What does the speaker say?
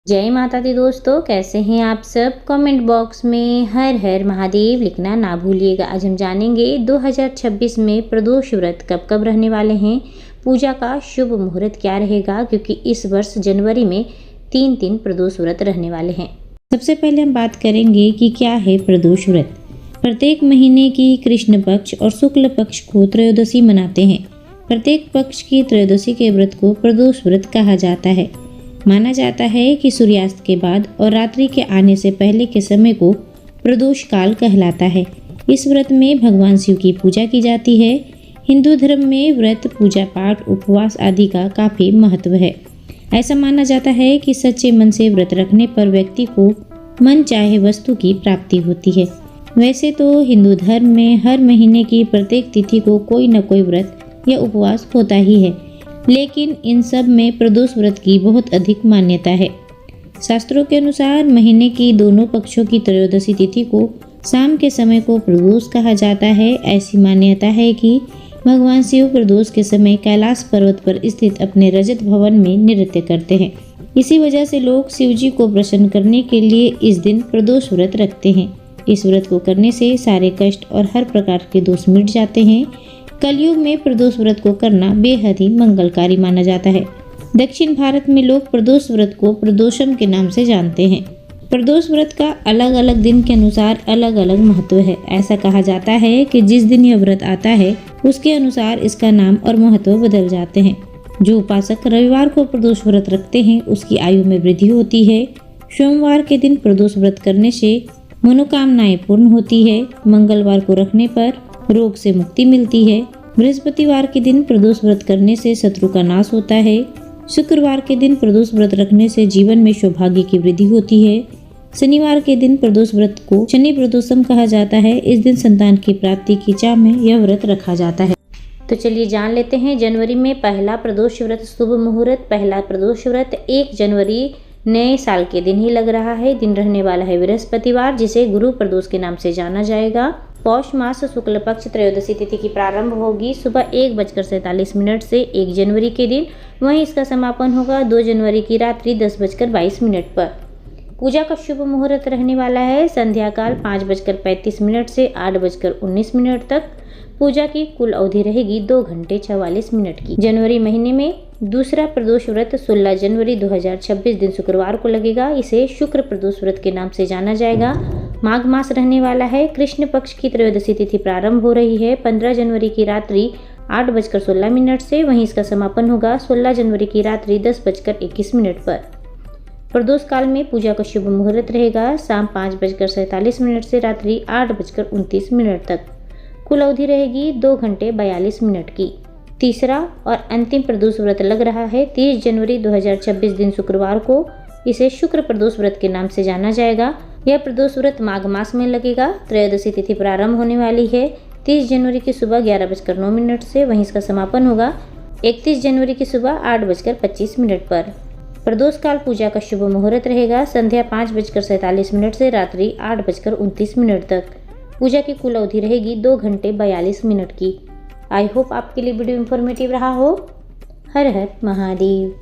जय माता दी दोस्तों, कैसे हैं आप सब। कमेंट बॉक्स में हर हर महादेव लिखना ना भूलिएगा। आज हम जानेंगे 2026 में प्रदोष व्रत कब कब रहने वाले हैं, पूजा का शुभ मुहूर्त क्या रहेगा, क्योंकि इस वर्ष जनवरी में 3 प्रदोष व्रत रहने वाले हैं। सबसे पहले हम बात करेंगे कि क्या है प्रदोष व्रत। प्रत्येक महीने की कृष्ण पक्ष और शुक्ल पक्ष को त्रयोदशी मनाते हैं। प्रत्येक पक्ष की त्रयोदशी के व्रत को प्रदोष व्रत कहा जाता है। माना जाता है कि सूर्यास्त के बाद और रात्रि के आने से पहले के समय को प्रदोष काल कहलाता है। इस व्रत में भगवान शिव की पूजा की जाती है। हिंदू धर्म में व्रत, पूजा पाठ, उपवास आदि का काफ़ी महत्व है। ऐसा माना जाता है कि सच्चे मन से व्रत रखने पर व्यक्ति को मन चाहे वस्तु की प्राप्ति होती है। वैसे तो हिंदू धर्म में हर महीने की प्रत्येक तिथि को कोई न कोई व्रत या उपवास होता ही है, लेकिन इन सब में प्रदोष व्रत की बहुत अधिक मान्यता है। शास्त्रों के अनुसार महीने की दोनों पक्षों की त्रयोदशी तिथि को शाम के समय को प्रदोष कहा जाता है। ऐसी मान्यता है कि भगवान शिव प्रदोष के समय कैलाश पर्वत पर स्थित अपने रजत भवन में नृत्य करते हैं। इसी वजह से लोग शिव जी को प्रसन्न करने के लिए इस दिन प्रदोष व्रत रखते हैं। इस व्रत को करने से सारे कष्ट और हर प्रकार के दोष मिट जाते हैं। कलयुग में प्रदोष व्रत को करना बेहद ही मंगलकारी माना जाता है। दक्षिण भारत में लोग प्रदोष व्रत को प्रदोषम के नाम से जानते हैं। प्रदोष व्रत का अलग अलग दिन के अनुसार अलग अलग महत्व है। ऐसा कहा जाता है कि जिस दिन यह व्रत आता है उसके अनुसार इसका नाम और महत्व बदल जाते हैं। जो उपासक रविवार को प्रदोष व्रत रखते हैं उसकी आयु में वृद्धि होती है। सोमवार के दिन प्रदोष व्रत करने से मनोकामनाएं पूर्ण होती है। मंगलवार को रखने पर रोग से मुक्ति मिलती है। बृहस्पतिवार के दिन प्रदोष व्रत करने से शत्रु का नाश होता है। शुक्रवार के दिन प्रदोष व्रत रखने से जीवन में सौभाग्य की वृद्धि होती है। शनिवार के दिन प्रदोष व्रत को शनि प्रदोषम कहा जाता है। इस दिन संतान की प्राप्ति की चाह में यह व्रत रखा जाता है। तो चलिए जान लेते हैं जनवरी में पहला प्रदोष व्रत शुभ मुहूर्त। पहला प्रदोष व्रत 1 जनवरी नए साल के दिन ही लग रहा है। दिन रहने वाला है बृहस्पतिवार, जिसे गुरु प्रदोष के नाम से जाना जाएगा। पौष मास शुक्ल पक्ष त्रयोदशी तिथि की प्रारंभ होगी सुबह 1:47 से 1 जनवरी के दिन। वहीं इसका समापन होगा 2 जनवरी की रात्रि 10:22 पर। पूजा का शुभ मुहूर्त रहने वाला है संध्या काल 5:35 से 8:19 तक। पूजा की कुल अवधि रहेगी 2 घंटे 44 मिनट की। जनवरी महीने में दूसरा प्रदोष व्रत 16 जनवरी 2026 दिन शुक्रवार को लगेगा। इसे शुक्र प्रदोष व्रत के नाम से जाना जाएगा। माघ मास रहने वाला है। कृष्ण पक्ष की त्रयोदशी तिथि प्रारंभ हो रही है 15 जनवरी की रात्रि 8:16 से। वहीं इसका समापन होगा 16 जनवरी की रात्रि 10:21 पर। प्रदोष काल में पूजा का शुभ मुहूर्त रहेगा शाम 5:47 से रात्रि 8:29 तक। कुल अवधि रहेगी 2 घंटे 42 मिनट की। तीसरा और अंतिम प्रदोष व्रत लग रहा है 30 जनवरी 2026 दिन शुक्रवार को। इसे शुक्र प्रदोष व्रत के नाम से जाना जाएगा। यह प्रदोष व्रत माघ मास में लगेगा। त्रयोदशी तिथि प्रारंभ होने वाली है 30 जनवरी की सुबह 11:09 से। वहीं इसका समापन होगा 31 जनवरी की सुबह 8:25 पर। प्रदोष काल पूजा का शुभ मुहूर्त रहेगा संध्या 5:47 से रात्रि 8:29 तक। पूजा की कुल अवधि रहेगी 2 घंटे 42 मिनट की। आई होप आपके लिए वीडियो इन्फॉर्मेटिव रहा हो। हर हर महादेव।